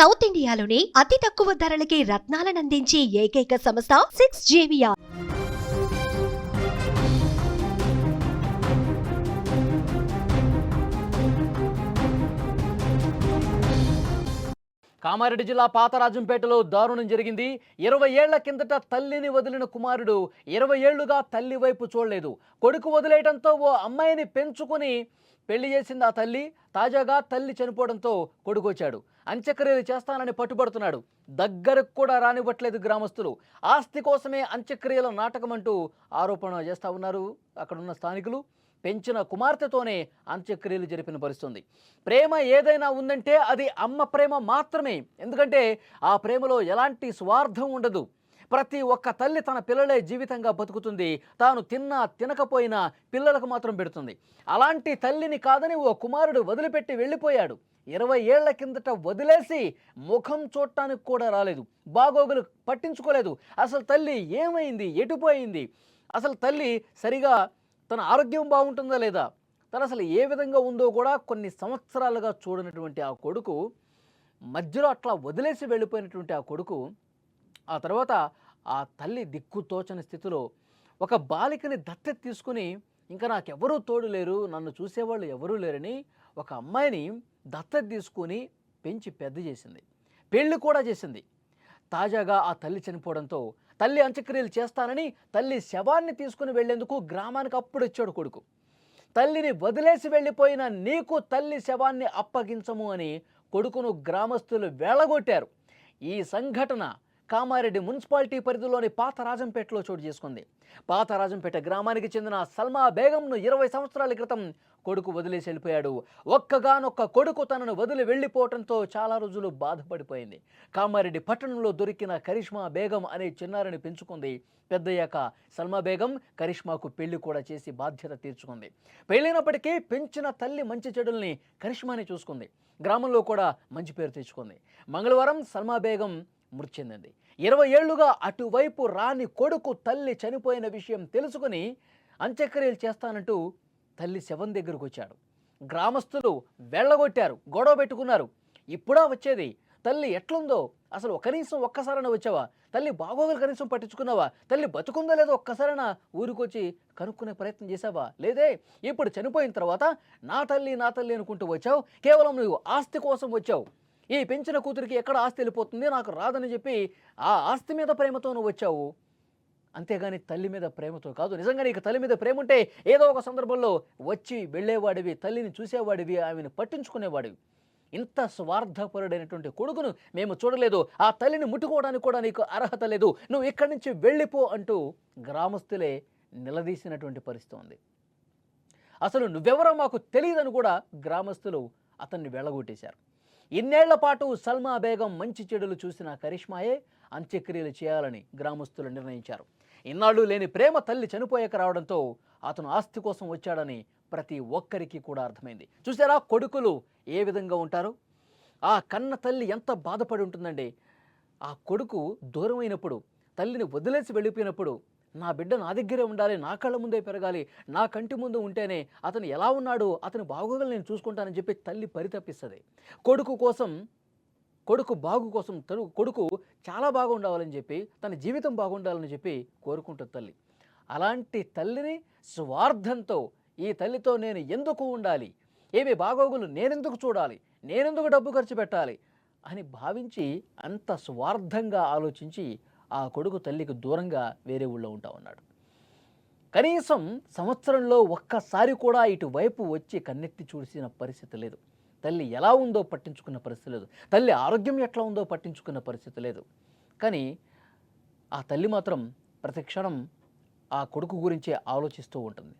South ఇండియాలోని అతి తక్కువ ధరలకి రత్నాలనందించే ఏకైక సంస్థ 6JVR. కామారెడ్డి జిల్లా పాతరాజంపేటలో దారుణం జరిగింది. 20 ఏళ్ల కిందట తల్లిని వదిలిన కుమారుడు 20 ఏళ్లుగా తల్లి వైపు చూడలేదు. కొడుకు వదిలేయడంతో ఓ అమ్మాయిని పెంచుకుని పెళ్లి చేసింది ఆ తల్లి. తాజాగా తల్లి చనిపోవడంతో కొడుకు వచ్చాడు. అంత్యక్రియలు చేస్తానని పట్టుబడుతున్నాడు. దగ్గరకు కూడా రానివ్వట్లేదు గ్రామస్తులు. ఆస్తి కోసమే అంత్యక్రియల నాటకం అంటూ ఆరోపణ చేస్తూ ఉన్నారు అక్కడున్న స్థానికులు. పెంచిన కుమార్తెతోనే అంత్యక్రియలు జరిపిన పరిస్థితుంది. ప్రేమ ఏదైనా ఉందంటే అది అమ్మ ప్రేమ మాత్రమే. ఎందుకంటే ఆ ప్రేమలో ఎలాంటి స్వార్థం ఉండదు. ప్రతి ఒక్క తల్లి తన పిల్లలే జీవితంగా బతుకుతుంది. తాను తిన్నా తినకపోయినా పిల్లలకు మాత్రం పెడుతుంది. అలాంటి తల్లిని కాదని ఓ కుమారుడు వదిలిపెట్టి వెళ్ళిపోయాడు. 20 ఏళ్ల కిందట వదిలేసి ముఖం చూడటానికి కూడా రాలేదు. బాగోగులు పట్టించుకోలేదు. అసలు తల్లి ఏమైంది, ఎటుపోయింది, అసలు తల్లి సరిగా తన ఆరోగ్యం బాగుంటుందా లేదా, తను అసలు ఏ విధంగా ఉందో కూడా కొన్ని సంవత్సరాలుగా చూడనటువంటి ఆ కొడుకు, మధ్యలో అట్లా వదిలేసి వెళ్ళిపోయినటువంటి ఆ కొడుకు, ఆ తర్వాత ఆ తల్లి దిక్కుతోచని స్థితిలో ఒక బాలికని దత్తత తీసుకుని, ఇంకా నాకెవరూ తోడు లేరు, నన్ను చూసేవాళ్ళు ఎవరూ లేరని ఒక అమ్మాయిని దత్తత తీసుకుని పెంచి పెద్ద చేసింది. పెళ్లి కూడా చేసింది. తాజాగా ఆ తల్లి చనిపోవడంతో తల్లి అంత్యక్రియలు చేస్తానని తల్లి శవాన్ని తీసుకుని వెళ్లేందుకు గ్రామానికి అప్పుడు వచ్చాడు కొడుకు. తల్లిని వదిలేసి వెళ్ళిపోయిన నీకు తల్లి శవాన్ని అప్పగించము అని కొడుకును గ్రామస్తులు వేళగొట్టారు. ఈ సంఘటన కామారెడ్డి మున్సిపాలిటీ పరిధిలోని పాతరాజంపేటలో చోటు చేసుకుంది. పాతరాజంపేట గ్రామానికి చెందిన సల్మా బేగంను 20 సంవత్సరాల క్రితం కొడుకు వదిలేసి వెళ్ళిపోయాడు. ఒక్కగానొక్క కొడుకు తనను వదిలి వెళ్ళిపోవడంతో చాలా రోజులు బాధపడిపోయింది. కామారెడ్డి పట్టణంలో దొరికిన కరిష్మా బేగం అనే చిన్నారిని పెంచుకుంది. పెద్దయ్యాక సల్మా బేగం కరిష్మాకు పెళ్లి కూడా చేసి బాధ్యత తీర్చుకుంది. పెళ్ళైనప్పటికీ పెంచిన తల్లి మంచి చెడుల్ని కరిష్మాని చూసుకుంది. గ్రామంలో కూడా మంచి పేరు తెచ్చుకుంది. మంగళవారం సల్మా బేగం మృతి చెందింది. 20 ఏళ్లుగా అటువైపు రాని కొడుకు తల్లి చనిపోయిన విషయం తెలుసుకుని అంత్యక్రియలు చేస్తానంటూ తల్లి శవం దగ్గరకు వచ్చాడు. గ్రామస్తులు వెళ్ళగొట్టారు, గొడవ పెట్టుకున్నారు. ఇప్పుడా వచ్చేది, తల్లి ఎట్లుందో అసలు కనీసం ఒక్కసారైనా వచ్చావా, తల్లి బాగోగులు కనీసం పట్టించుకున్నావా, తల్లి బతుకుందో లేదో ఒక్కసారైనా ఊరికొచ్చి కనుక్కునే ప్రయత్నం చేసావా, లేదే. ఇప్పుడు చనిపోయిన తర్వాత నా తల్లి అనుకుంటూ వచ్చావు. కేవలం నువ్వు ఆస్తి కోసం వచ్చావు. ఈ పెంచిన కూతురికి ఎక్కడ ఆస్తి వెళ్ళిపోతుంది, నాకు రాదని చెప్పి ఆ ఆస్తి మీద ప్రేమతో నువ్వు వచ్చావు. అంతేగాని తల్లి మీద ప్రేమతో కాదు. నిజంగా నీకు తల్లి మీద ప్రేమ ఉంటే ఏదో ఒక సందర్భంలో వచ్చి వెళ్ళేవాడివి, తల్లిని చూసేవాడివి, ఆమెను పట్టించుకునేవాడివి. ఇంత స్వార్థపరుడైనటువంటి కొడుకును మేము చూడలేదు, ఆ తల్లిని ముట్టుకోవడానికి కూడా నీకు అర్హత లేదు, నువ్వు ఇక్కడి నుంచి వెళ్ళిపో అంటూ గ్రామస్తులే నిలదీసినటువంటి పరిస్థితి ఉంది. అసలు నువ్వెవరో మాకు తెలియదని కూడా గ్రామస్తులు అతన్ని వెళ్ళగొట్టేశారు. ఇన్నేళ్ల పాటు సల్మా బేగం మంచి చెడులు చూసిన కరిష్మాయే అంత్యక్రియలు చేయాలని గ్రామస్తులు నిర్ణయించారు. ఇన్నాళ్ళు లేని ప్రేమ తల్లి చనిపోయాక రావడంతో అతను ఆస్తి కోసం వచ్చాడని ప్రతి ఒక్కరికి కూడా అర్థమైంది. చూసారా కొడుకులు ఏ విధంగా ఉంటారు? ఆ కన్న తల్లి ఎంత బాధపడి ఉంటుందండి. ఆ కొడుకు దూరం అయినప్పుడు, తల్లిని వదిలేసి వెళ్ళిపోయినప్పుడు, నా బిడ్డ నా దగ్గరే ఉండాలి, నా కళ్ళ ముందే పెరగాలి, నా కంటి ముందు ఉంటేనే అతను ఎలా ఉన్నాడు, అతని బాగోగులు నేను చూసుకుంటానని చెప్పి తల్లి పరితపిస్తుంది. కొడుకు బాగు కోసం కొడుకు చాలా బాగుండాలని చెప్పి, తన జీవితం బాగుండాలని చెప్పి కోరుకుంటుంది తల్లి. అలాంటి తల్లిని స్వార్థంతో, ఈ తల్లితో నేను ఎందుకు ఉండాలి, ఏమి బాగోగులు నేనెందుకు చూడాలి, నేనెందుకు డబ్బు ఖర్చు పెట్టాలి అని భావించి అంత స్వార్థంగా ఆలోచించి ఆ కొడుకు తల్లికి దూరంగా వేరే ఊళ్ళో ఉంటా ఉన్నాడు. కనీసం సంవత్సరంలో ఒక్కసారి కూడా ఇటువైపు వచ్చి కన్నెత్తి చూసిన పరిస్థితి లేదు. తల్లి ఎలా ఉందో పట్టించుకున్న పరిస్థితి లేదు. తల్లి ఆరోగ్యం ఎట్లా ఉందో పట్టించుకున్న పరిస్థితి లేదు. కానీ ఆ తల్లి మాత్రం ప్రతి క్షణం ఆ కొడుకు గురించే ఆలోచిస్తూ ఉంటుంది.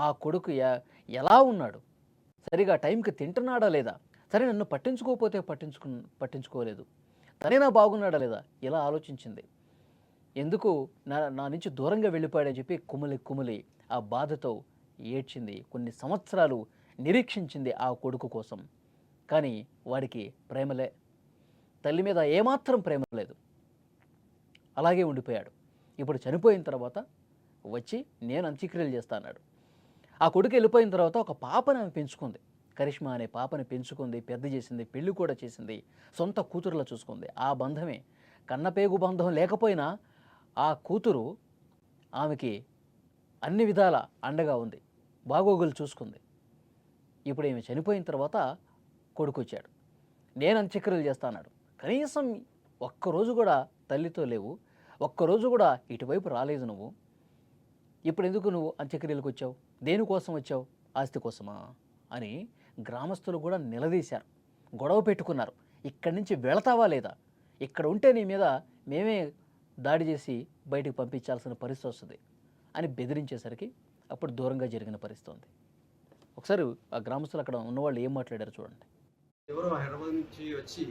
ఆ కొడుకు ఎలా ఉన్నాడు, సరిగా టైంకి తింటున్నాడా లేదా, సరే నన్ను పట్టించుకోకపోతే పట్టించుకోలేదు, తనేనా బాగున్నాడా లేదా, ఇలా ఆలోచించింది. ఎందుకు నా నుంచి దూరంగా వెళ్ళిపోయాడని చెప్పి కుమిలి ఆ బాధతో ఏడ్చింది. కొన్ని సంవత్సరాలు నిరీక్షించింది ఆ కొడుకు కోసం. కానీ వాడికి ప్రేమలే, తల్లి మీద ఏమాత్రం ప్రేమ లేదు. అలాగే ఉండిపోయాడు. ఇప్పుడు చనిపోయిన తర్వాత వచ్చి నేను అంత్యక్రియలు చేస్తా అన్నాడు. ఆ కొడుకు వెళ్ళిపోయిన తర్వాత ఒక పాపను ఆమె పెంచుకుంది. కరిష్మా అనే పాపని పెంచుకుంది, పెద్ద చేసింది, పెళ్లి కూడా చేసింది, సొంత కూతురులా చూసుకుంది. ఆ బంధమే కన్నపేగు బంధం లేకపోయినా ఆ కూతురు ఆమెకి అన్ని విధాల అండగా ఉంది, బాగోగులు చూసుకుంది. ఇప్పుడు ఈమె చనిపోయిన తర్వాత కొడుకు వచ్చాడు, నేను అంత్యక్రియలు చేస్తా అన్నాడు. కనీసం ఒక్కరోజు కూడా తల్లితో లేవు, ఒక్కరోజు కూడా ఇటువైపు రాలేదు నువ్వు. ఇప్పుడు ఎందుకు నువ్వు అంత్యక్రియలకు వచ్చావు? దేనికోసం వచ్చావు? ఆస్తి కోసమా అని గ్రామస్తులు కూడా నిలదీశారు, గొడవ పెట్టుకున్నారు. ఇక్కడి నుంచి వెళతావా లేదా, ఇక్కడ ఉంటే నీ మీద మేమే దాడి చేసి బయటికి పంపించాల్సిన పరిస్థితి వస్తుంది అని బెదిరించేసరికి అప్పుడు దూరంగా జరిగిన పరిస్థితి ఉంది. ఒకసారి ఆ గ్రామస్తులు అక్కడ ఉన్నవాళ్ళు ఏం మాట్లాడారు చూడండి. ఎవరో హైదరాబాద్ నుంచి వచ్చి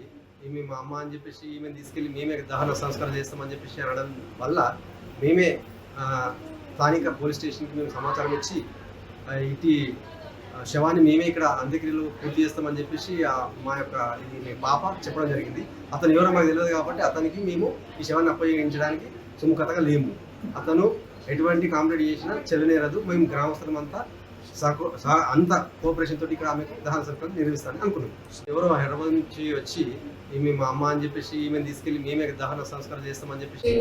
ఈమె మా అమ్మ అని చెప్పేసి ఈమెను తీసుకెళ్ళి మేమే దహన సంస్కారం చేస్తామని చెప్పేసి అనడం వల్ల మేమే స్థానిక పోలీస్ స్టేషన్కి మేము సమాచారం ఇచ్చి ఇటు శవాన్ని మేమే ఇక్కడ అంత్యక్రియలు పూర్తి చేస్తామని చెప్పేసి మా యొక్క ఇది మీ పాప చెప్పడం జరిగింది. అతను ఎవరో మాకు తెలియదు కాబట్టి అతనికి మేము ఈ శవాన్ని అప్పగించడానికి సుముఖతగా లేము. అతను ఎటువంటి కాంప్లైంట్ చేసినా చెల్లనేరదు. మేము గ్రామస్తులం అంతా అంత కోఆపరేషన్ తోటి ఇక్కడ ఆమెకు దహన సంస్కారం నిర్వహిస్తానని అనుకున్నాం. ఎవరో హైదరాబాద్ నుంచి వచ్చి ఈమె మా అమ్మ అని చెప్పేసి ఈమెను తీసుకెళ్ళి మేమే దహన సంస్కారం చేస్తామని చెప్పేసి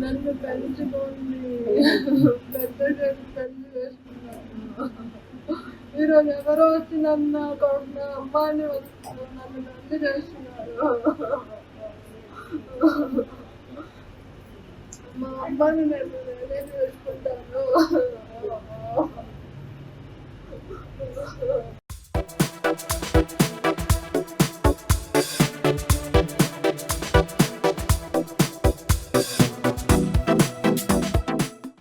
నన్ను పెంచుకోండి, పెళ్లి ఈరోజు ఎవరో వచ్చి నన్ను అమ్మాయిని నన్ను పెళ్లి చేస్తున్నారు. మా అమ్మాయిని నేను వేసుకుంటాను.